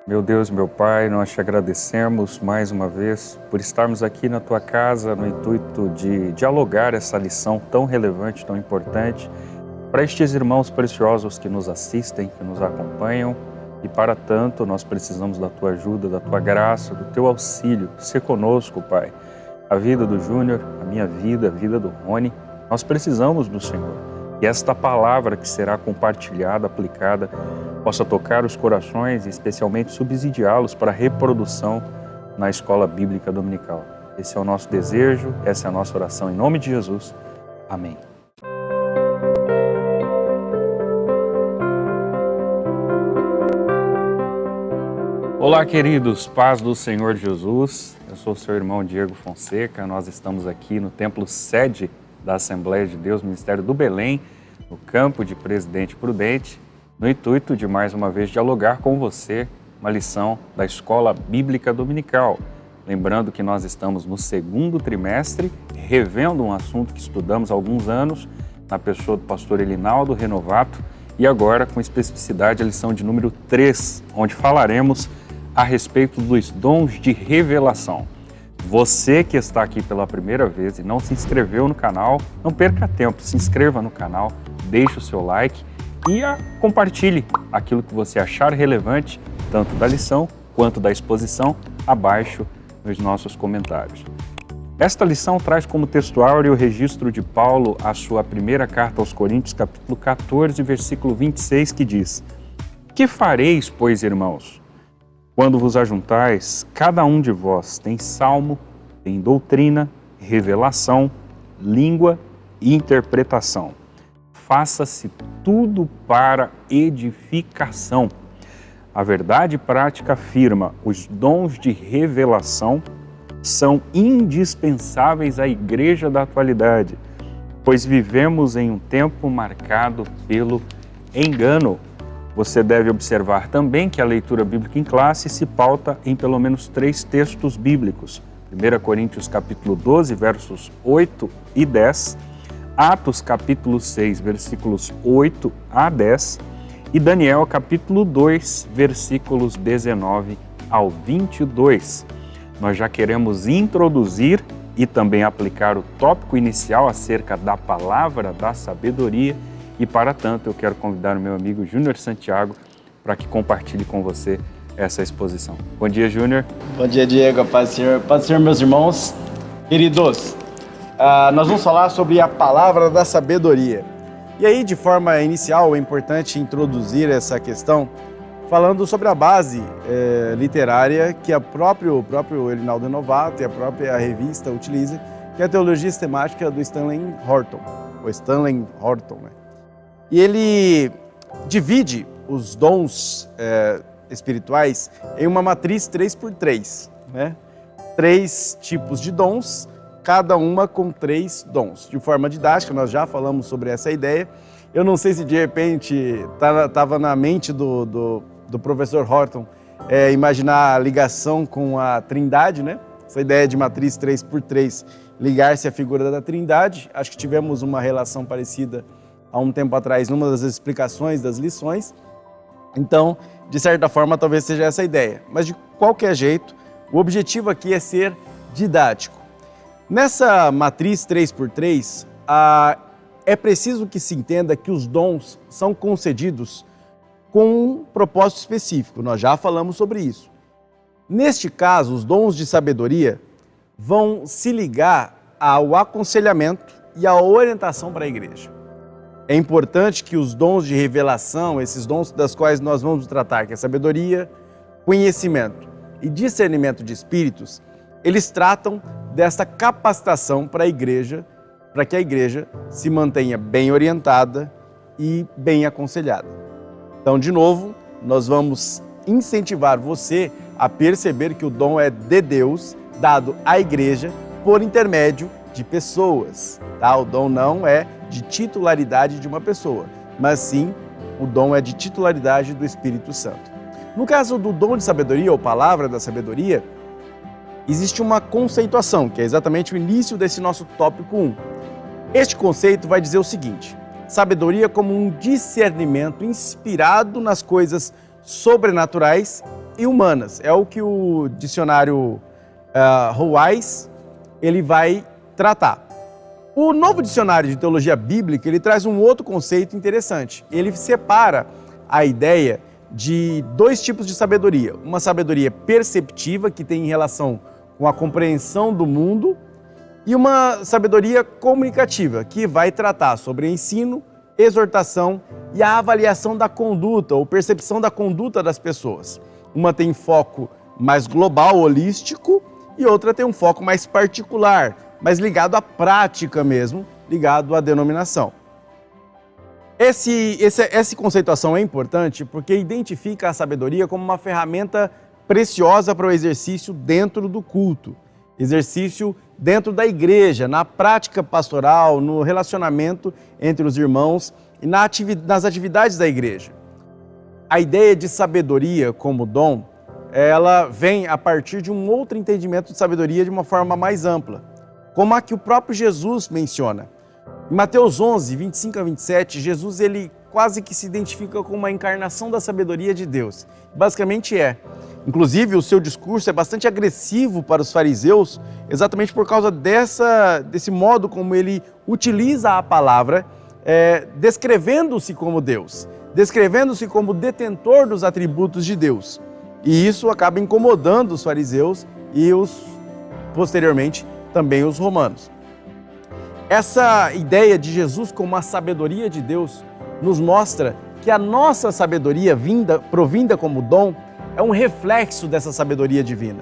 Meu Deus, meu Pai, nós te agradecemos mais uma vez por estarmos aqui na tua casa no intuito de dialogar essa lição tão relevante, tão importante para estes irmãos preciosos que nos assistem, que nos acompanham. E para tanto, nós precisamos da tua ajuda, da tua graça, do teu auxílio. Se conosco, Pai. A vida do Júnior, a minha vida, a vida do Rony, nós precisamos do Senhor. E esta palavra que será compartilhada, aplicada, possa tocar os corações e especialmente subsidiá-los para a reprodução na escola bíblica dominical. Esse é o nosso desejo, essa é a nossa oração em nome de Jesus. Amém. Olá, queridos, paz do Senhor Jesus. Eu sou o seu irmão Diego Fonseca. Nós estamos aqui no templo sede da Assembleia de Deus, Ministério do Belém, no campo de Presidente Prudente, no intuito de mais uma vez dialogar com você uma lição da Escola Bíblica Dominical. Lembrando que nós estamos no segundo trimestre, revendo um assunto que estudamos há alguns anos, na pessoa do pastor Elinaldo Renovato, e agora com especificidade a lição de número 3, onde falaremos a respeito dos dons de revelação. Você que está aqui pela primeira vez e não se inscreveu no canal, não perca tempo, se inscreva no canal, deixe o seu like e compartilhe aquilo que você achar relevante, tanto da lição quanto da exposição, abaixo nos nossos comentários. Esta lição traz como textuário o registro de Paulo à sua primeira carta aos Coríntios, capítulo 14, versículo 26, que diz: Que fareis, pois, irmãos? Quando vos ajuntais, cada um de vós tem salmo, tem doutrina, revelação, língua e interpretação. Faça-se tudo para edificação. A verdade prática afirma: os dons de revelação são indispensáveis à igreja da atualidade, pois vivemos em um tempo marcado pelo engano. Você deve observar também que a leitura bíblica em classe se pauta em pelo menos 3 textos bíblicos. 1 Coríntios capítulo 12, versos 8 e 10, Atos capítulo 6, versículos 8 a 10 e Daniel capítulo 2, versículos 19 ao 22. Nós já queremos introduzir e também aplicar o tópico inicial acerca da palavra da sabedoria e, para tanto, eu quero convidar o meu amigo Júnior Santiago para que compartilhe com você essa exposição. Bom dia, Júnior. Bom dia, Diego. Paz do Senhor, meus irmãos. Queridos, nós vamos falar sobre a palavra da sabedoria. E aí, de forma inicial, é importante introduzir essa questão falando sobre a base literária que o próprio Elinaldo Renovato e a própria revista utiliza, que é a teologia sistemática do Stanley Horton, né? E ele divide os dons espirituais em uma matriz 3x3, né? 3 tipos de dons, cada uma com 3 dons. De forma didática, nós já falamos sobre essa ideia. Eu não sei se de repente estava na mente do professor Horton imaginar a ligação com a Trindade, né? Essa ideia de matriz 3x3, ligar-se à figura da Trindade. Acho que tivemos uma relação parecida há um tempo atrás, numa das explicações das lições. Então, de certa forma, talvez seja essa a ideia. Mas, de qualquer jeito, o objetivo aqui é ser didático. Nessa matriz 3x3, é preciso que se entenda que os dons são concedidos com um propósito específico. Nós já falamos sobre isso. Neste caso, os dons de sabedoria vão se ligar ao aconselhamento e à orientação para a igreja. É importante que os dons de revelação, esses dons das quais nós vamos tratar, que é sabedoria, conhecimento e discernimento de espíritos, eles tratam desta capacitação para a igreja, para que a igreja se mantenha bem orientada e bem aconselhada. Então, de novo, nós vamos incentivar você a perceber que o dom é de Deus, dado à igreja por intermédio de pessoas, tá? O dom não é de titularidade de uma pessoa, mas sim o dom é de titularidade do Espírito Santo. No caso do dom de sabedoria ou palavra da sabedoria, existe uma conceituação, que é exatamente o início desse nosso tópico 1. Este conceito vai dizer o seguinte: sabedoria como um discernimento inspirado nas coisas sobrenaturais e humanas. É o que o dicionário Ruais ele vai tratar. O novo dicionário de teologia bíblica ele traz um outro conceito interessante. Ele separa a ideia de dois tipos de sabedoria. Uma sabedoria perceptiva, que tem relação com a compreensão do mundo, e uma sabedoria comunicativa, que vai tratar sobre ensino, exortação e a avaliação da conduta ou percepção da conduta das pessoas. Uma tem foco mais global, holístico, e outra tem um foco mais particular, mais ligado à prática mesmo, ligado à denominação. Essa conceituação é importante porque identifica a sabedoria como uma ferramenta preciosa para o exercício dentro do culto, exercício dentro da igreja, na prática pastoral, no relacionamento entre os irmãos e nas atividades da igreja. A ideia de sabedoria como dom, ela vem a partir de um outro entendimento de sabedoria de uma forma mais ampla, como a que o próprio Jesus menciona. Em Mateus 11, 25 a 27, Jesus ele quase que se identifica com uma encarnação da sabedoria de Deus. Basicamente é. Inclusive, o seu discurso é bastante agressivo para os fariseus, exatamente por causa desse modo como ele utiliza a palavra, descrevendo-se como Deus, descrevendo-se como detentor dos atributos de Deus. E isso acaba incomodando os fariseus e, posteriormente, também os romanos. Essa ideia de Jesus como a sabedoria de Deus nos mostra que a nossa sabedoria provinda como dom é um reflexo dessa sabedoria divina.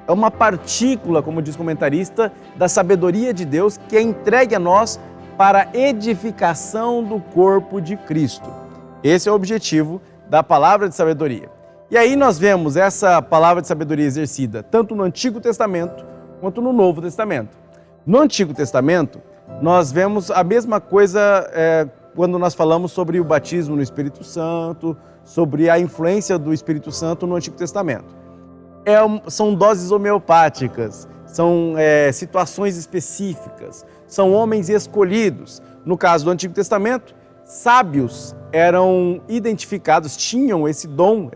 É uma partícula, como diz o comentarista, da sabedoria de Deus que é entregue a nós para a edificação do corpo de Cristo. Esse é o objetivo da palavra de sabedoria. E aí nós vemos essa palavra de sabedoria exercida tanto no Antigo Testamento quanto no Novo Testamento. No Antigo Testamento, nós vemos a mesma coisa quando nós falamos sobre o batismo no Espírito Santo, sobre a influência do Espírito Santo no Antigo Testamento. São doses homeopáticas, são situações específicas, são homens escolhidos. No caso do Antigo Testamento, sábios eram identificados, tinham esse dom,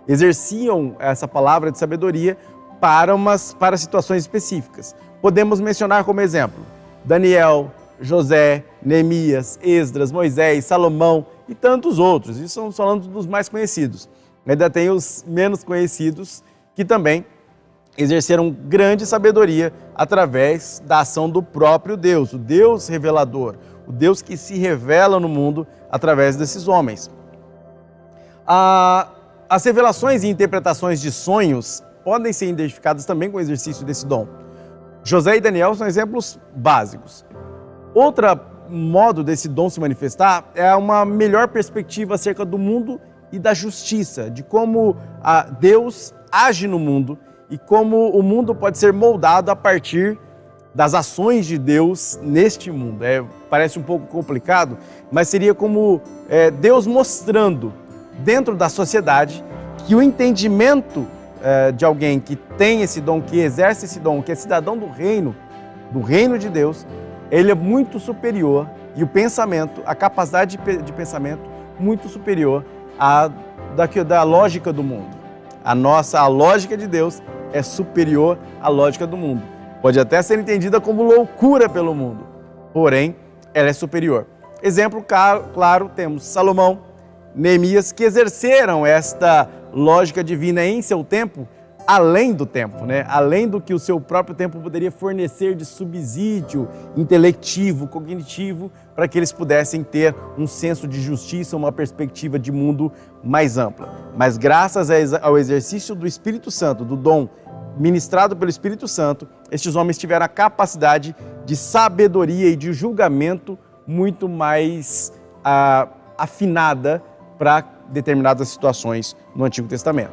exerciam essa palavra de sabedoria para situações específicas. Podemos mencionar como exemplo Daniel, José, Neemias, Esdras, Moisés, Salomão e tantos outros. Isso estamos falando dos mais conhecidos. Ainda tem os menos conhecidos que também exerceram grande sabedoria através da ação do próprio Deus, o Deus revelador, o Deus que se revela no mundo através desses homens. As revelações e interpretações de sonhos podem ser identificadas também com o exercício desse dom. José e Daniel são exemplos básicos. Outro modo desse dom se manifestar é uma melhor perspectiva acerca do mundo e da justiça, de como Deus age no mundo e como o mundo pode ser moldado a partir das ações de Deus neste mundo. Parece um pouco complicado, mas seria como Deus mostrando dentro da sociedade que o entendimento de alguém que tem esse dom, que exerce esse dom, que é cidadão do reino de Deus, ele é muito superior e o pensamento, a capacidade de pensamento, muito superior da lógica do mundo. A lógica de Deus é superior à lógica do mundo. Pode até ser entendida como loucura pelo mundo, porém, ela é superior. Exemplo claro, temos Salomão, Neemias, que exerceram esta lógica divina em seu tempo, além do tempo, além do que o seu próprio tempo poderia fornecer de subsídio intelectivo, cognitivo, para que eles pudessem ter um senso de justiça, uma perspectiva de mundo mais ampla. Mas graças ao exercício do Espírito Santo, do dom ministrado pelo Espírito Santo, estes homens tiveram a capacidade de sabedoria e de julgamento muito mais afinada para determinadas situações no Antigo Testamento.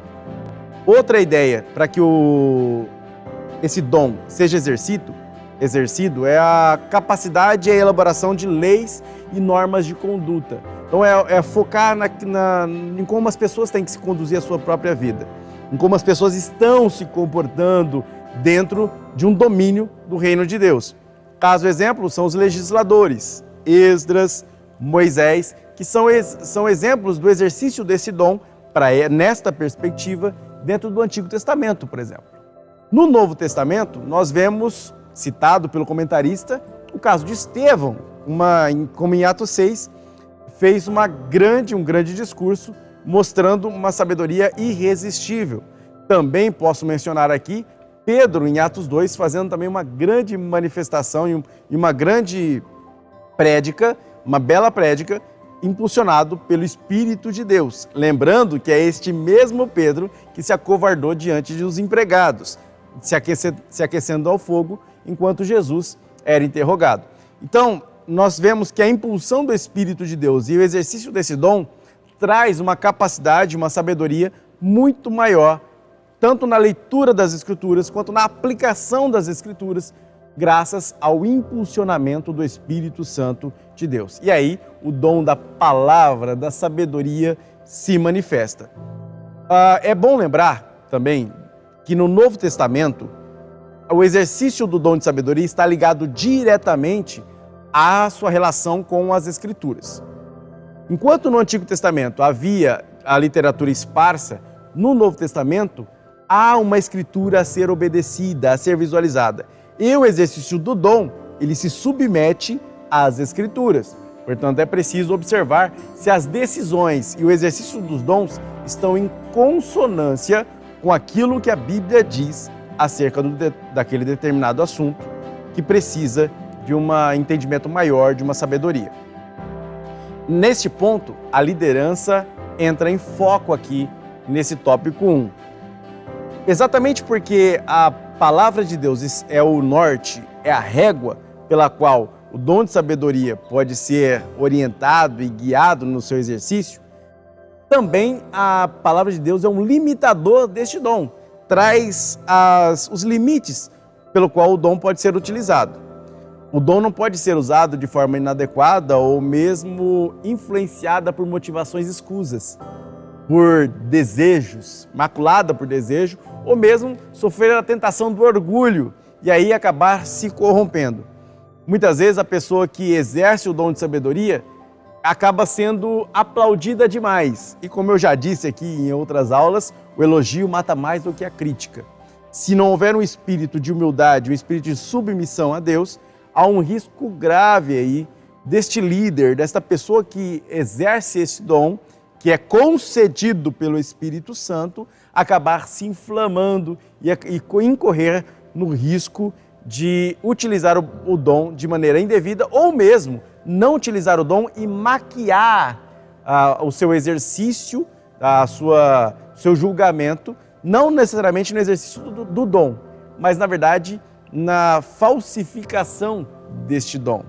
Outra ideia para que esse dom seja exercido é a capacidade e a elaboração de leis e normas de conduta. Então é focar em como as pessoas têm que se conduzir a sua própria vida, em como as pessoas estão se comportando dentro de um domínio do reino de Deus. Caso exemplo, são os legisladores, Esdras, Moisés, que são exemplos do exercício desse dom nesta perspectiva dentro do Antigo Testamento, por exemplo. No Novo Testamento, nós vemos, citado pelo comentarista, o caso de Estevão, como em Atos 6, fez um grande discurso mostrando uma sabedoria irresistível. Também posso mencionar aqui Pedro, em Atos 2, fazendo também uma grande manifestação e uma grande prédica, uma bela prédica, impulsionado pelo Espírito de Deus. Lembrando que é este mesmo Pedro que se acovardou diante dos empregados, se aquecendo ao fogo, enquanto Jesus era interrogado. Então, nós vemos que a impulsão do Espírito de Deus e o exercício desse dom traz uma capacidade, uma sabedoria muito maior, tanto na leitura das Escrituras quanto na aplicação das Escrituras, graças ao impulsionamento do Espírito Santo de Deus. E aí, o dom da palavra, da sabedoria, se manifesta. É bom lembrar também que no Novo Testamento, o exercício do dom de sabedoria está ligado diretamente à sua relação com as Escrituras. Enquanto no Antigo Testamento havia a literatura esparsa, no Novo Testamento há uma Escritura a ser obedecida, a ser visualizada. E o exercício do dom, ele se submete às Escrituras. Portanto, é preciso observar se as decisões e o exercício dos dons estão em consonância com aquilo que a Bíblia diz acerca daquele determinado assunto que precisa de um entendimento maior, de uma sabedoria. Neste ponto, a liderança entra em foco aqui nesse tópico 1. Exatamente porque a palavra de Deus é o norte, é a régua pela qual o dom de sabedoria pode ser orientado e guiado no seu exercício, também a palavra de Deus é um limitador deste dom, traz os limites pelo qual o dom pode ser utilizado. O dom não pode ser usado de forma inadequada ou mesmo influenciada por motivações escusas, por desejos, maculada por desejo, ou mesmo sofrer a tentação do orgulho e aí acabar se corrompendo. Muitas vezes a pessoa que exerce o dom de sabedoria acaba sendo aplaudida demais. E como eu já disse aqui em outras aulas, o elogio mata mais do que a crítica. Se não houver um espírito de humildade, um espírito de submissão a Deus, há um risco grave aí deste líder, desta pessoa que exerce esse dom, que é concedido pelo Espírito Santo, acabar se inflamando e incorrer no risco de utilizar o dom de maneira indevida ou mesmo não utilizar o dom e maquiar o seu exercício, seu julgamento, não necessariamente no exercício do dom, mas na verdade na falsificação deste dom.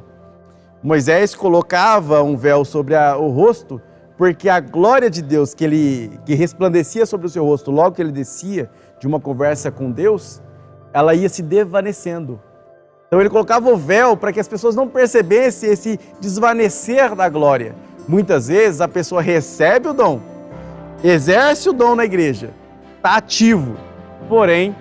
Moisés colocava um véu sobre o rosto porque a glória de Deus que resplandecia sobre o seu rosto logo que ele descia de uma conversa com Deus, ela ia se desvanecendo. Então ele colocava o véu para que as pessoas não percebessem esse desvanecer da glória. Muitas vezes a pessoa recebe o dom, exerce o dom na igreja, está ativo, porém,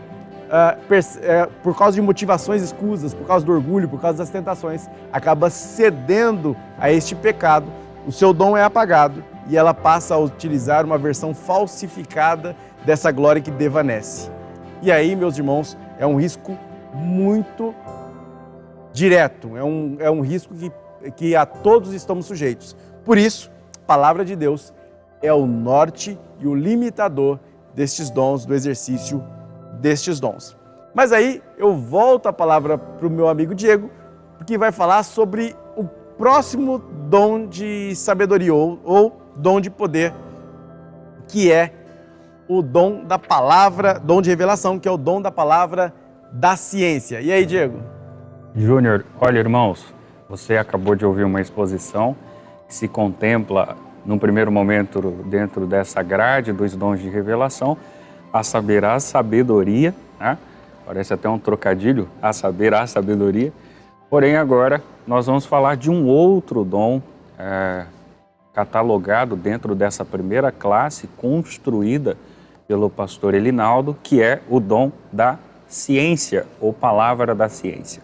por causa de motivações escusas, por causa do orgulho, por causa das tentações, acaba cedendo a este pecado, o seu dom é apagado e ela passa a utilizar uma versão falsificada dessa glória que desvanece. E aí, meus irmãos, é um risco muito direto, é um risco que a todos estamos sujeitos. Por isso, a palavra de Deus é o norte e o limitador destes dons, do exercício destes dons. Mas aí eu volto a palavra para o meu amigo Diego, que vai falar sobre o próximo dom de sabedoria ou dom de poder, que é o dom da palavra, dom de revelação, que é o dom da palavra da ciência. E aí, Diego? Júnior, olha, irmãos, você acabou de ouvir uma exposição que se contempla, num primeiro momento, dentro dessa grade dos dons de revelação, a saber, a sabedoria, né? Parece até um trocadilho, a saber, a sabedoria. Porém, agora, nós vamos falar de um outro dom catalogado dentro dessa primeira classe, construída pelo pastor Elinaldo, que é o dom da ciência, ou palavra da ciência.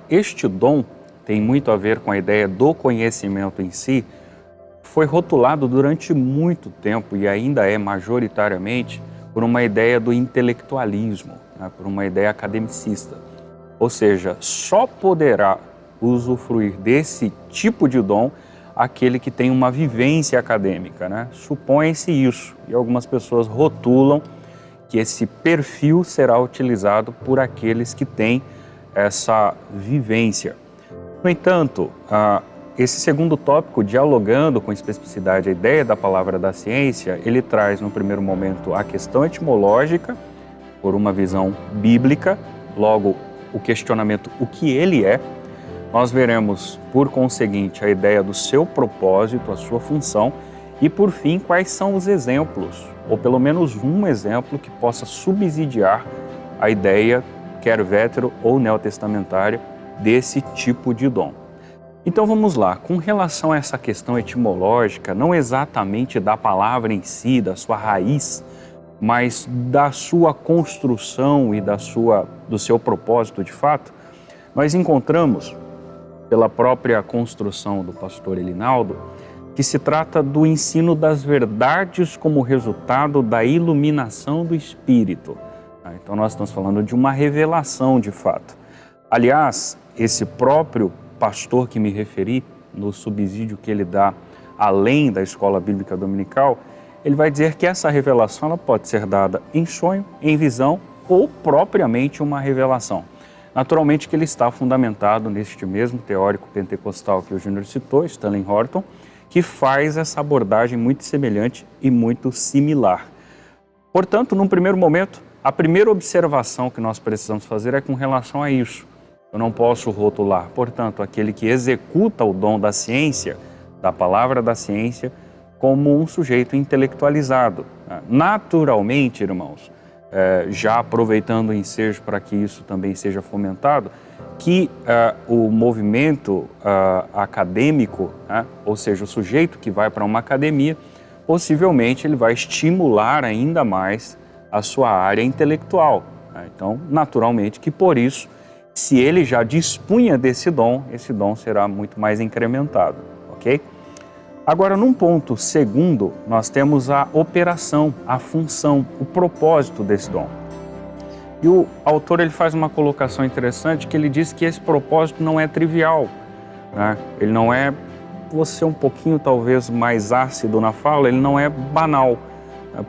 Este dom tem muito a ver com a ideia do conhecimento em si, foi rotulado durante muito tempo e ainda é majoritariamente por uma ideia do intelectualismo, né, por uma ideia academicista. Ou seja, só poderá usufruir desse tipo de dom aquele que tem uma vivência acadêmica, né? Supõe-se isso, e algumas pessoas rotulam que esse perfil será utilizado por aqueles que têm essa vivência. No entanto, esse segundo tópico, dialogando com especificidade a ideia da palavra da ciência, ele traz no primeiro momento a questão etimológica, por uma visão bíblica, logo o questionamento o que ele é. Nós veremos, por conseguinte, a ideia do seu propósito, a sua função e, por fim, quais são os exemplos, ou pelo menos um exemplo que possa subsidiar a ideia, quer vétero ou neotestamentária, desse tipo de dom. Então vamos lá, com relação a essa questão etimológica, não exatamente da palavra em si, da sua raiz, mas da sua construção e do seu propósito de fato, nós encontramos, pela própria construção do pastor Elinaldo, que se trata do ensino das verdades como resultado da iluminação do Espírito. Então nós estamos falando de uma revelação de fato. Aliás, esse próprio pastor que me referi, no subsídio que ele dá além da escola bíblica dominical, ele vai dizer que essa revelação ela pode ser dada em sonho, em visão ou propriamente uma revelação. Naturalmente que ele está fundamentado neste mesmo teórico pentecostal que o Júnior citou, Stanley Horton, que faz essa abordagem muito semelhante e muito similar. Portanto, num primeiro momento, a primeira observação que nós precisamos fazer é com relação a isso. Eu não posso rotular, portanto, aquele que executa o dom da ciência, da palavra da ciência, como um sujeito intelectualizado. Naturalmente, irmãos, já aproveitando o ensejo para que isso também seja fomentado, que o movimento acadêmico, ou seja, o sujeito que vai para uma academia, possivelmente ele vai estimular ainda mais a sua área intelectual. Então, naturalmente que por isso, se ele já dispunha desse dom, esse dom será muito mais incrementado, ok? Agora, num ponto segundo, nós temos a operação, a função, o propósito desse dom. E o autor ele faz uma colocação interessante que ele diz que esse propósito não é trivial, né? Ele não é, vou ser um pouquinho talvez mais ácido na fala, ele não é banal.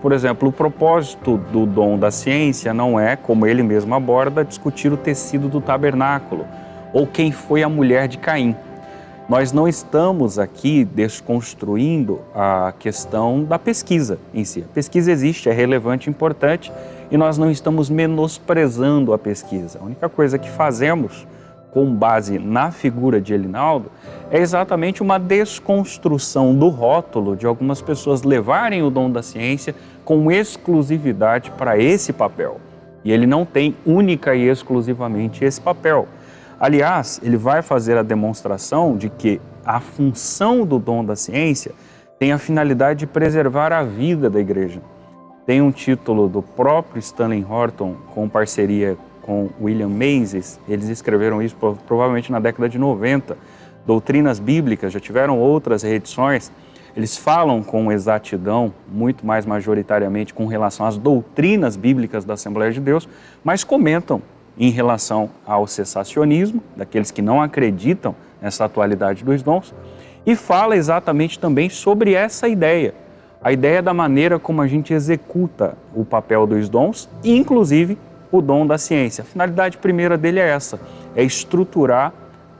Por exemplo, o propósito do dom da ciência não é, como ele mesmo aborda, discutir o tecido do tabernáculo ou quem foi a mulher de Caim. Nós não estamos aqui desconstruindo a questão da pesquisa em si. A pesquisa existe, é relevante, importante, e nós não estamos menosprezando a pesquisa. A única coisa que fazemos, com base na figura de Elinaldo, é exatamente uma desconstrução do rótulo de algumas pessoas levarem o dom da ciência com exclusividade para esse papel. E ele não tem única e exclusivamente esse papel. Aliás, ele vai fazer a demonstração de que a função do dom da ciência tem a finalidade de preservar a vida da igreja. Tem um título do próprio Stanley Horton, com parceria com William Mays, eles escreveram isso provavelmente na década de 90, Doutrinas Bíblicas, já tiveram outras reedições, eles falam com exatidão, muito mais majoritariamente com relação às doutrinas bíblicas da Assembleia de Deus, mas comentam em relação ao cessacionismo, daqueles que não acreditam nessa atualidade dos dons, e fala exatamente também sobre essa ideia, a ideia da maneira como a gente executa o papel dos dons, inclusive o dom da ciência. A finalidade primeira dele é essa, é estruturar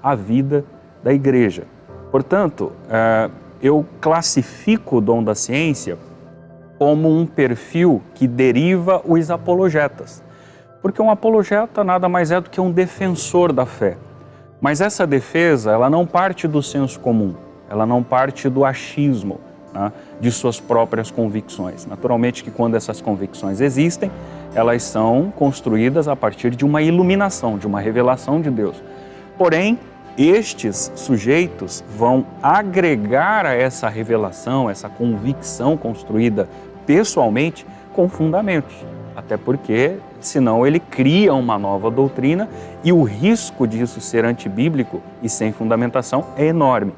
a vida da igreja. Portanto, eu classifico o dom da ciência como um perfil que deriva os apologetas. Porque um apologeta nada mais é do que um defensor da fé. Mas essa defesa, ela não parte do senso comum, ela não parte do achismo, né, de suas próprias convicções. Naturalmente que quando essas convicções existem, elas são construídas a partir de uma iluminação, de uma revelação de Deus. Porém, estes sujeitos vão agregar a essa revelação, essa convicção construída pessoalmente, com fundamentos. Até porque, senão ele cria uma nova doutrina e o risco disso ser antibíblico e sem fundamentação é enorme.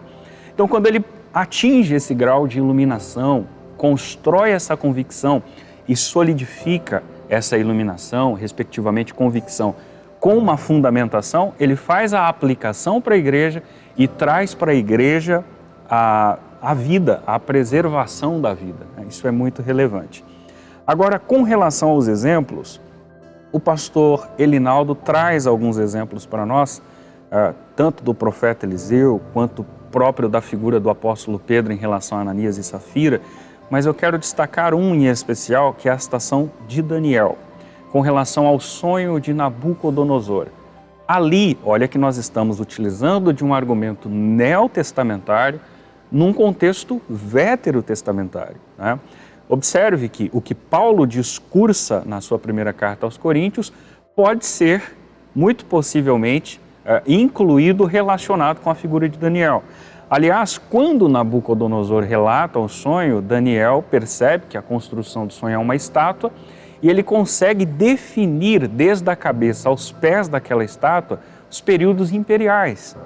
Então, quando ele atinge esse grau de iluminação, constrói essa convicção e solidifica essa iluminação, respectivamente convicção, com uma fundamentação, ele faz a aplicação para a igreja e traz para a igreja a vida, a preservação da vida. Isso é muito relevante. Agora, com relação aos exemplos, o pastor Elinaldo traz alguns exemplos para nós, tanto do profeta Eliseu, quanto próprio da figura do apóstolo Pedro em relação a Ananias e Safira, mas eu quero destacar um em especial, que é a citação de Daniel, com relação ao sonho de Nabucodonosor. Ali, olha que nós estamos utilizando de um argumento neotestamentário num contexto veterotestamentário, né? Observe que o que Paulo discursa na sua primeira carta aos Coríntios pode ser, muito possivelmente, incluído, relacionado com a figura de Daniel. Aliás, quando Nabucodonosor relata o sonho, Daniel percebe que a construção do sonho é uma estátua e ele consegue definir desde a cabeça aos pés daquela estátua os períodos imperiais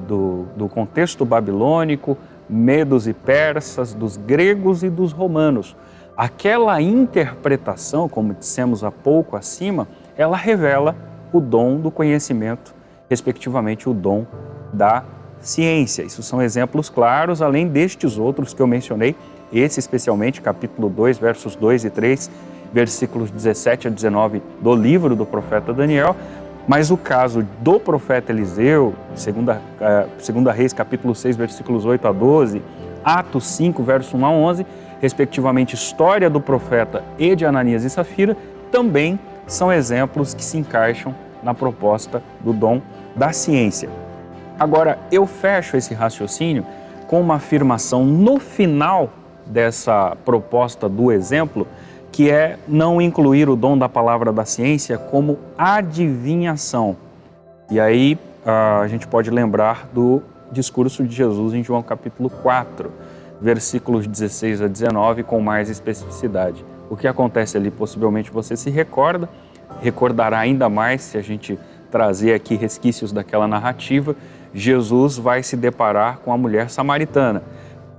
do contexto babilônico, medos e persas, dos gregos e dos romanos. Aquela interpretação, como dissemos há pouco acima, ela revela o dom do conhecimento, respectivamente o dom da ciência. Isso são exemplos claros, além destes outros que eu mencionei, esse especialmente, capítulo 2, versos 2 e 3, versículos 17 a 19 do livro do profeta Daniel, mas o caso do profeta Eliseu, segunda Reis, capítulo 6, versículos 8 a 12, Atos 5, verso 1 a 11, respectivamente história do profeta e de Ananias e Safira, também são exemplos que se encaixam na proposta do dom da ciência. Agora, eu fecho esse raciocínio com uma afirmação no final dessa proposta do exemplo, que é não incluir o dom da palavra da ciência como adivinhação. E aí a gente pode lembrar do discurso de Jesus em João capítulo 4, versículos 16 a 19, com mais especificidade. O que acontece ali, possivelmente você se recordará ainda mais se a gente trazer aqui resquícios daquela narrativa. Jesus vai se deparar com a mulher samaritana.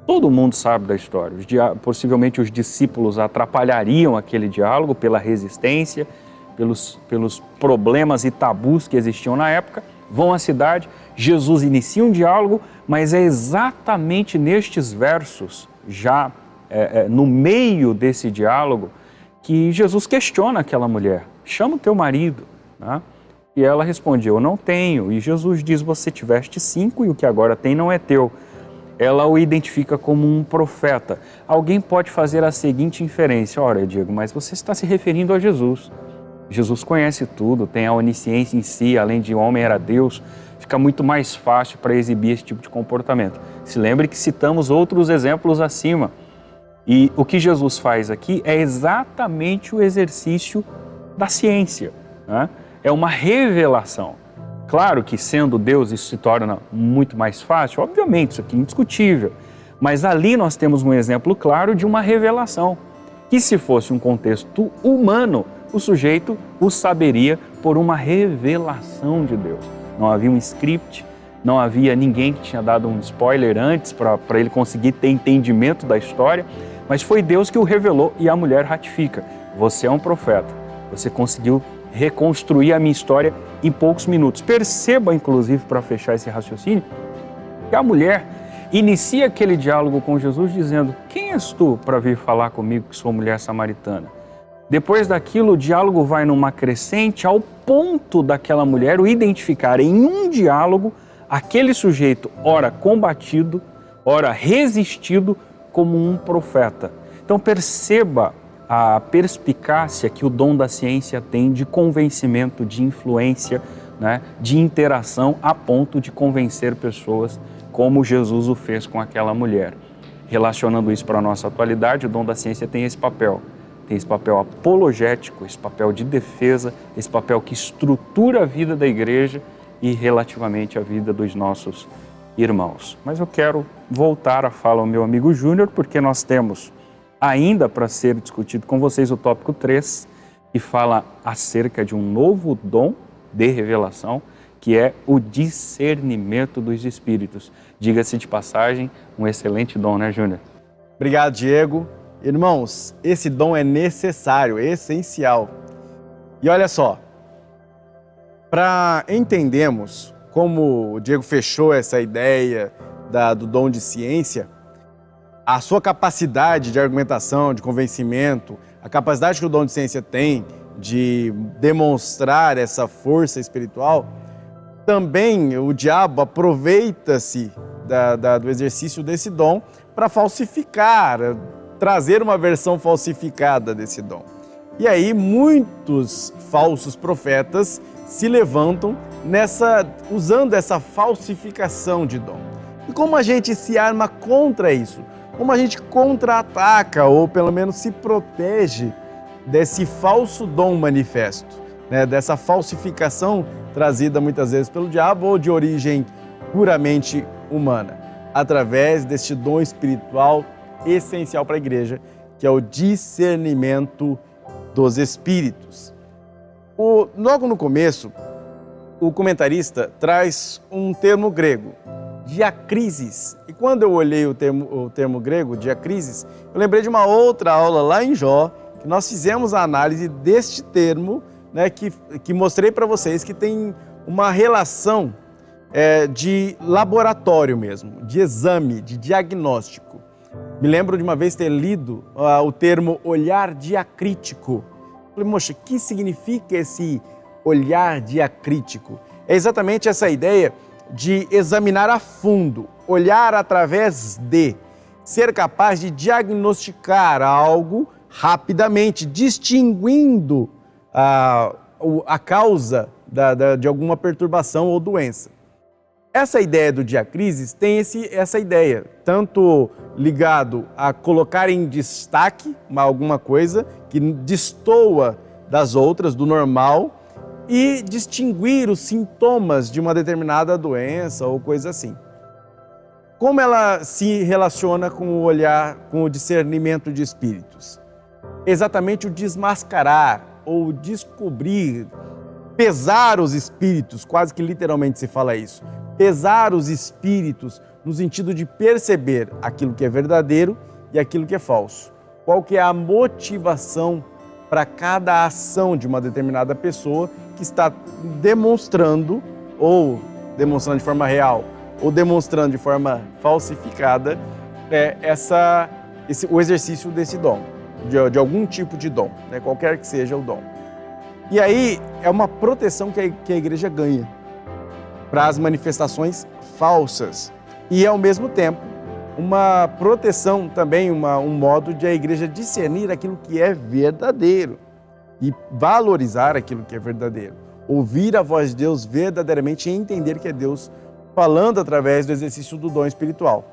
Todo mundo sabe da história. Possivelmente os discípulos atrapalhariam aquele diálogo pela resistência, pelos problemas e tabus que existiam na época. Vão à cidade, Jesus inicia um diálogo, mas é exatamente nestes versos, já no meio desse diálogo, que Jesus questiona aquela mulher. Chama o teu marido, né? E ela responde, eu não tenho. E Jesus diz, você tiveste 5 e o que agora tem não é teu. Ela o identifica como um profeta. Alguém pode fazer a seguinte inferência, ora, Diego, mas você está se referindo a Jesus. Jesus conhece tudo, tem a onisciência em si, além de homem era Deus, fica muito mais fácil para exibir esse tipo de comportamento. Se lembre que citamos outros exemplos acima. E o que Jesus faz aqui é exatamente o exercício da ciência, né? É uma revelação. Claro que sendo Deus isso se torna muito mais fácil, obviamente, isso aqui é indiscutível. Mas ali nós temos um exemplo claro de uma revelação, que se fosse um contexto humano, o sujeito o saberia por uma revelação de Deus. Não havia um script, não havia ninguém que tinha dado um spoiler antes para ele conseguir ter entendimento da história, mas foi Deus que o revelou e a mulher ratifica. Você é um profeta, você conseguiu reconstruir a minha história em poucos minutos. Perceba, inclusive, para fechar esse raciocínio, que a mulher inicia aquele diálogo com Jesus dizendo, quem és tu para vir falar comigo que sou mulher samaritana? Depois daquilo, o diálogo vai numa crescente ao ponto daquela mulher o identificar em um diálogo aquele sujeito, ora combatido, ora resistido, como um profeta. Então perceba a perspicácia que o dom da ciência tem de convencimento, de influência, né, de interação a ponto de convencer pessoas como Jesus o fez com aquela mulher. Relacionando isso para a nossa atualidade, o dom da ciência tem esse papel. Tem esse papel apologético, esse papel de defesa, esse papel que estrutura a vida da igreja e relativamente a vida dos nossos irmãos. Mas eu quero voltar à fala ao meu amigo Júnior, porque nós temos ainda para ser discutido com vocês o tópico 3, que fala acerca de um novo dom de revelação, que é o discernimento dos espíritos. Diga-se de passagem, um excelente dom, né, Júnior? Obrigado, Diego. Irmãos, esse dom é necessário, é essencial. E olha só, para entendermos como o Diego fechou essa ideia do dom de ciência, a sua capacidade de argumentação, de convencimento, a capacidade que o dom de ciência tem de demonstrar essa força espiritual, também o diabo aproveita-se do exercício desse dom para falsificar, trazer uma versão falsificada desse dom. E aí muitos falsos profetas se levantam usando essa falsificação de dom. E como a gente se arma contra isso? Como a gente contra-ataca ou pelo menos se protege desse falso dom manifesto, né? Dessa falsificação trazida muitas vezes pelo diabo ou de origem puramente humana, através deste dom espiritual essencial para a igreja, que é o discernimento dos espíritos. Logo no começo, o comentarista traz um termo grego, diacrisis. E quando eu olhei o termo grego, diacrisis, eu lembrei de uma outra aula lá em Jó, que nós fizemos a análise deste termo, né, que mostrei para vocês que tem uma relação de laboratório mesmo, de exame, de diagnóstico. Me lembro de uma vez ter lido o termo olhar diacrítico. Falei, moxa, o que significa esse olhar diacrítico? É exatamente essa ideia de examinar a fundo, olhar através de, ser capaz de diagnosticar algo rapidamente, distinguindo a causa de alguma perturbação ou doença. Essa ideia do diacrisis tem essa ideia, tanto ligado a colocar em destaque alguma coisa que destoa das outras, do normal, e distinguir os sintomas de uma determinada doença ou coisa assim. Como ela se relaciona com o olhar, com o discernimento de espíritos? Exatamente o desmascarar ou descobrir, pesar os espíritos, quase que literalmente se fala isso. Pesar os espíritos no sentido de perceber aquilo que é verdadeiro e aquilo que é falso. Qual que é a motivação para cada ação de uma determinada pessoa que está demonstrando, ou demonstrando de forma real, ou demonstrando de forma falsificada, o exercício desse dom, de algum tipo de dom, né, qualquer que seja o dom. E aí é uma proteção que a igreja ganha para as manifestações falsas. E, ao mesmo tempo, uma proteção também, um modo de a igreja discernir aquilo que é verdadeiro e valorizar aquilo que é verdadeiro. Ouvir a voz de Deus verdadeiramente e entender que é Deus falando através do exercício do dom espiritual.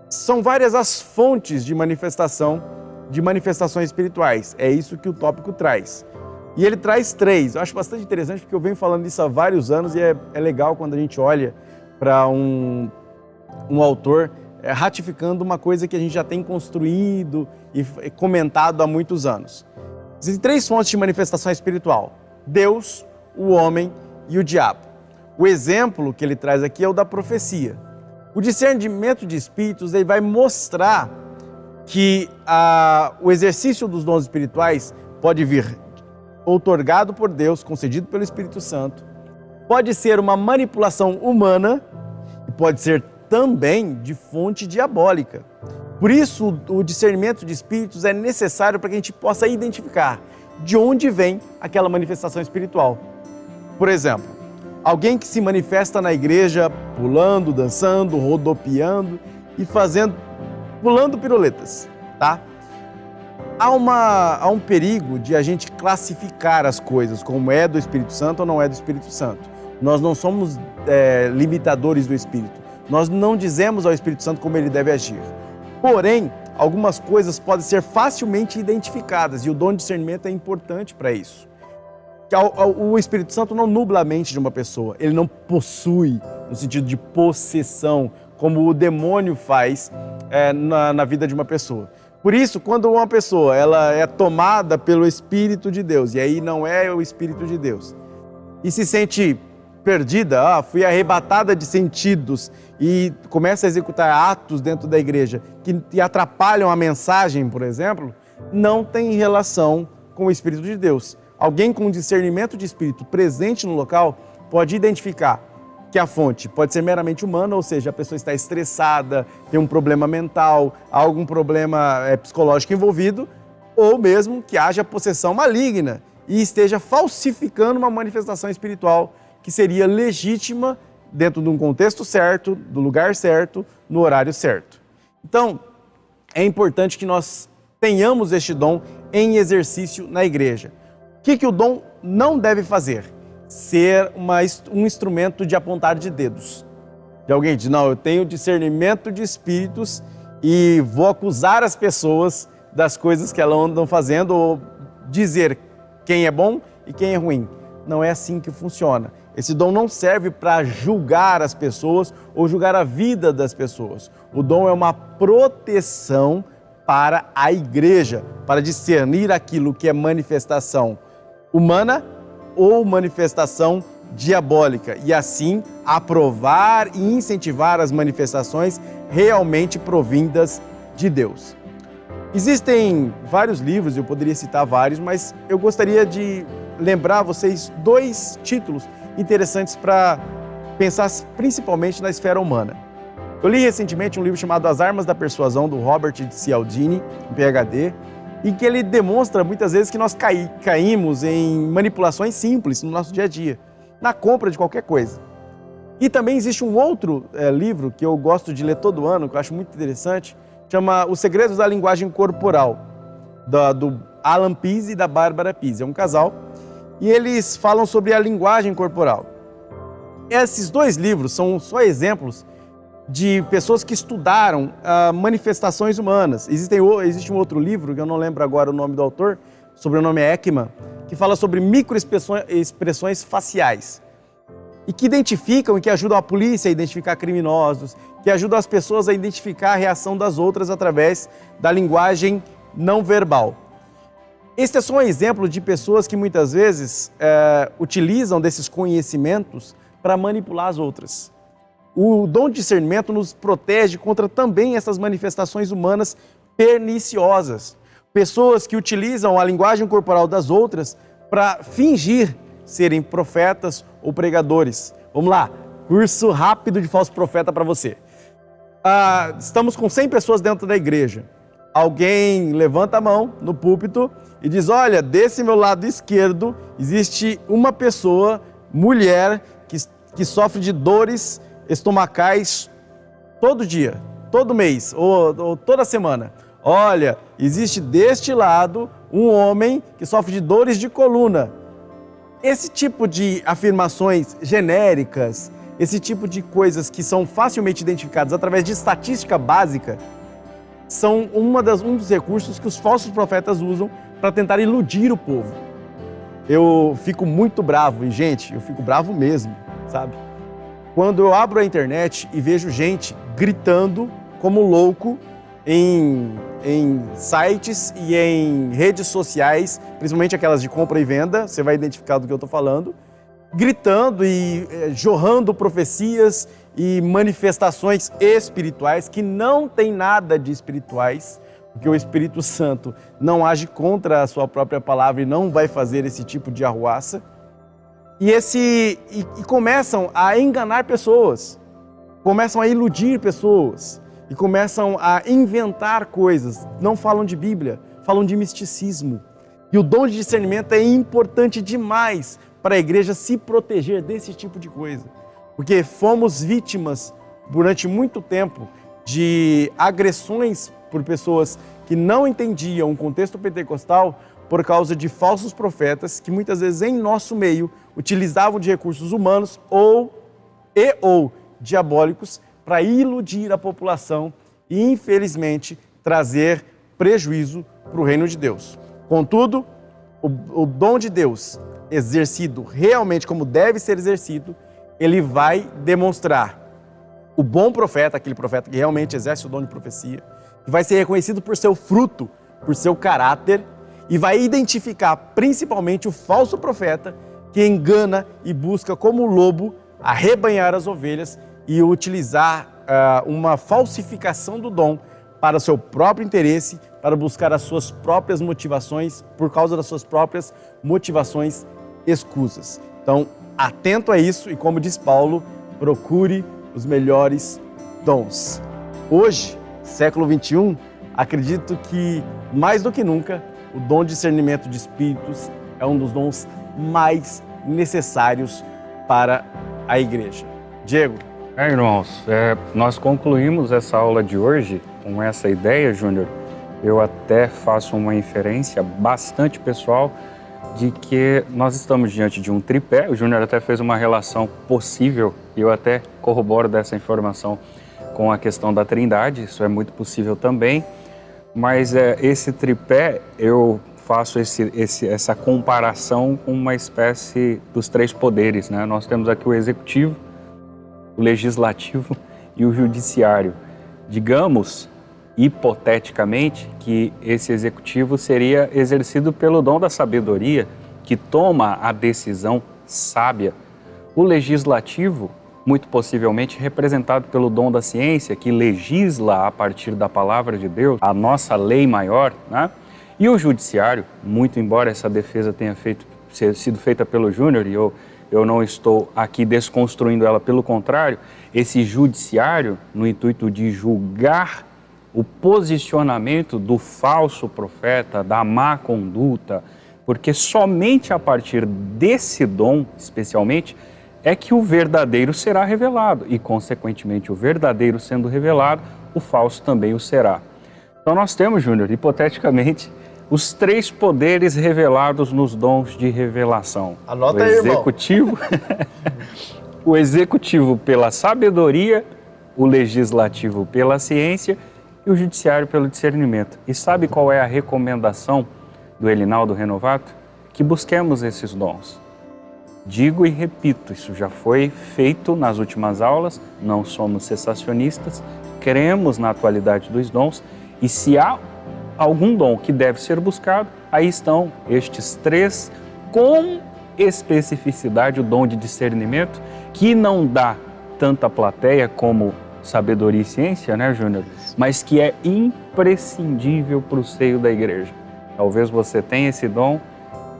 São várias as fontes de manifestações espirituais. É isso que o tópico traz. E ele traz 3. Eu acho bastante interessante porque eu venho falando isso há vários anos e é legal quando a gente olha para um autor ratificando uma coisa que a gente já tem construído e comentado há muitos anos. Existem 3 fontes de manifestação espiritual: Deus, o homem e o diabo. O exemplo que ele traz aqui é o da profecia. O discernimento de espíritos ele vai mostrar que o exercício dos dons espirituais pode vir outorgado por Deus, concedido pelo Espírito Santo, pode ser uma manipulação humana e pode ser também de fonte diabólica. Por isso, o discernimento de espíritos é necessário para que a gente possa identificar de onde vem aquela manifestação espiritual. Por exemplo, alguém que se manifesta na igreja pulando, dançando, rodopiando e pulando piruletas, tá? Há um perigo de a gente classificar as coisas como é do Espírito Santo ou não é do Espírito Santo. Nós não somos limitadores do Espírito. Nós não dizemos ao Espírito Santo como ele deve agir. Porém, algumas coisas podem ser facilmente identificadas e o dom de discernimento é importante para isso. O Espírito Santo não nubla a mente de uma pessoa, ele não possui, no sentido de possessão, como o demônio faz na vida de uma pessoa. Por isso, quando uma pessoa ela é tomada pelo Espírito de Deus, e aí não é o Espírito de Deus, e se sente perdida, fui arrebatada de sentidos e começa a executar atos dentro da igreja que atrapalham a mensagem, por exemplo, não tem relação com o Espírito de Deus. Alguém com discernimento de espírito presente no local pode identificar que a fonte pode ser meramente humana, ou seja, a pessoa está estressada, tem um problema mental, algum problema psicológico envolvido, ou mesmo que haja possessão maligna e esteja falsificando uma manifestação espiritual que seria legítima dentro de um contexto certo, do lugar certo, no horário certo. Então, é importante que nós tenhamos este dom em exercício na igreja. O que o dom não deve fazer? Ser um instrumento de apontar de dedos. De alguém diz, não, eu tenho discernimento de espíritos e vou acusar as pessoas das coisas que elas andam fazendo ou dizer quem é bom e quem é ruim. Não é assim que funciona. Esse dom não serve para julgar as pessoas ou julgar a vida das pessoas. O dom é uma proteção para a igreja, para discernir aquilo que é manifestação humana ou manifestação diabólica e assim aprovar e incentivar as manifestações realmente provindas de Deus. Existem vários livros, eu poderia citar vários, mas eu gostaria de lembrar a vocês 2 títulos interessantes para pensar principalmente na esfera humana. Eu li recentemente um livro chamado As Armas da Persuasão, do Robert Cialdini, um PhD, em que ele demonstra muitas vezes que nós caímos em manipulações simples no nosso dia a dia, na compra de qualquer coisa. E também existe um outro livro que eu gosto de ler todo ano, que eu acho muito interessante, chama Os Segredos da Linguagem Corporal, do Alan Pease e da Bárbara Pease. É um casal e eles falam sobre a linguagem corporal. Esses 2 livros são só exemplos de pessoas que estudaram manifestações humanas. Existe um outro livro, que eu não lembro agora o nome do autor, o sobrenome é Ekman, que fala sobre microexpressões faciais e que identificam e que ajudam a polícia a identificar criminosos, que ajudam as pessoas a identificar a reação das outras através da linguagem não verbal. Este é só um exemplo de pessoas que muitas vezes utilizam desses conhecimentos para manipular as outras. O dom de discernimento nos protege contra também essas manifestações humanas perniciosas. Pessoas que utilizam a linguagem corporal das outras para fingir serem profetas ou pregadores. Vamos lá, curso rápido de falso profeta para você. Estamos com 100 pessoas dentro da igreja. Alguém levanta a mão no púlpito e diz, olha, desse meu lado esquerdo existe uma pessoa, mulher, que sofre de dores estomacais todo dia, todo mês ou toda semana. Olha, existe deste lado um homem que sofre de dores de coluna. Esse tipo de afirmações genéricas, esse tipo de coisas que são facilmente identificadas através de estatística básica, são um dos recursos que os falsos profetas usam para tentar iludir o povo. Eu fico muito bravo, e gente, eu fico bravo mesmo, sabe? Quando eu abro a internet e vejo gente gritando como louco em sites e em redes sociais, principalmente aquelas de compra e venda, você vai identificar do que eu estou falando, gritando e jorrando profecias e manifestações espirituais que não tem nada de espirituais, porque o Espírito Santo não age contra a sua própria palavra e não vai fazer esse tipo de arruaça. E começam a enganar pessoas, começam a iludir pessoas e começam a inventar coisas. Não falam de Bíblia, falam de misticismo. E o dom de discernimento é importante demais para a igreja se proteger desse tipo de coisa. Porque fomos vítimas durante muito tempo de agressões por pessoas que não entendiam o contexto pentecostal por causa de falsos profetas que muitas vezes em nosso meio utilizavam de recursos humanos ou diabólicos para iludir a população e, infelizmente, trazer prejuízo para o reino de Deus. Contudo, o dom de Deus, exercido realmente como deve ser exercido, ele vai demonstrar o bom profeta, aquele profeta que realmente exerce o dom de profecia, que vai ser reconhecido por seu fruto, por seu caráter, e vai identificar principalmente o falso profeta que engana e busca como lobo arrebanhar as ovelhas e utilizar uma falsificação do dom para o seu próprio interesse, para buscar as suas próprias motivações, por causa das suas próprias motivações escusas. Então, atento a isso e, como diz Paulo, procure os melhores dons. Hoje, século 21, acredito que, mais do que nunca, o dom de discernimento de espíritos é um dos dons mais necessários para a igreja. Diego. Irmãos, nós concluímos essa aula de hoje com essa ideia, Júnior. Eu até faço uma inferência bastante pessoal de que nós estamos diante de um tripé. O Júnior até fez uma relação possível, e eu até corroboro dessa informação com a questão da Trindade, isso é muito possível também, mas esse tripé, eu faço essa comparação com uma espécie dos três poderes, né? Nós temos aqui o executivo, o legislativo e o judiciário. Digamos, hipoteticamente, que esse executivo seria exercido pelo dom da sabedoria, que toma a decisão sábia. O legislativo, muito possivelmente representado pelo dom da ciência, que legisla a partir da palavra de Deus, a nossa lei maior, né? E o judiciário, muito embora essa defesa tenha sido feita pelo Júnior, e eu não estou aqui desconstruindo ela, pelo contrário, esse judiciário, no intuito de julgar o posicionamento do falso profeta, da má conduta, porque somente a partir desse dom, especialmente, é que o verdadeiro será revelado e, consequentemente, o verdadeiro sendo revelado, o falso também o será. Então nós temos, Júnior, hipoteticamente, os três poderes revelados nos dons de revelação. Anota aí, irmão. O executivo pela sabedoria, o legislativo pela ciência e o judiciário pelo discernimento. E sabe qual é a recomendação do Elinaldo Renovato? Que busquemos esses dons. Digo e repito, isso já foi feito nas últimas aulas, não somos cessacionistas, cremos na atualidade dos dons, e se há algum dom que deve ser buscado, aí estão estes três, com especificidade, o dom de discernimento, que não dá tanta plateia como sabedoria e ciência, né, Júnior? Mas que é imprescindível para o seio da igreja. Talvez você tenha esse dom,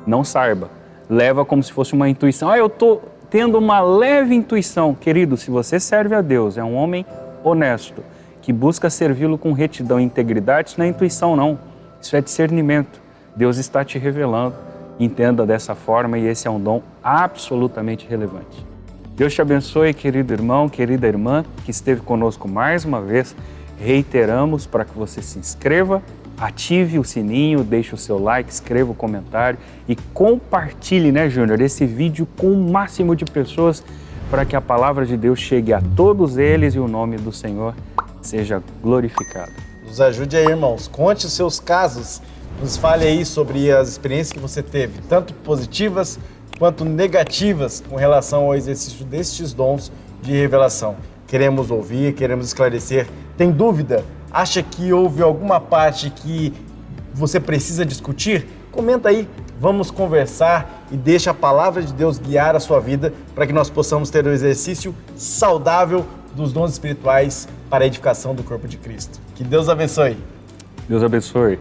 não saiba. Leva como se fosse uma intuição. Eu estou tendo uma leve intuição. Querido, se você serve a Deus, é um homem honesto, que busca servi-lo com retidão e integridade, isso não é intuição, não. Isso é discernimento. Deus está te revelando. Entenda dessa forma, e esse é um dom absolutamente relevante. Deus te abençoe, querido irmão, querida irmã, que esteve conosco mais uma vez. Reiteramos para que você se inscreva, ative o sininho, deixe o seu like, escreva o comentário e compartilhe, né, Júnior, esse vídeo com o máximo de pessoas para que a palavra de Deus chegue a todos eles e o nome do Senhor seja glorificado. Nos ajude aí, irmãos. Conte os seus casos. Nos fale aí sobre as experiências que você teve, tanto positivas quanto negativas, com relação ao exercício destes dons de revelação. Queremos ouvir, queremos esclarecer. Tem dúvida? Acha que houve alguma parte que você precisa discutir? Comenta aí, vamos conversar e deixa a palavra de Deus guiar a sua vida para que nós possamos ter um exercício saudável dos dons espirituais para a edificação do corpo de Cristo. Que Deus abençoe. Deus abençoe.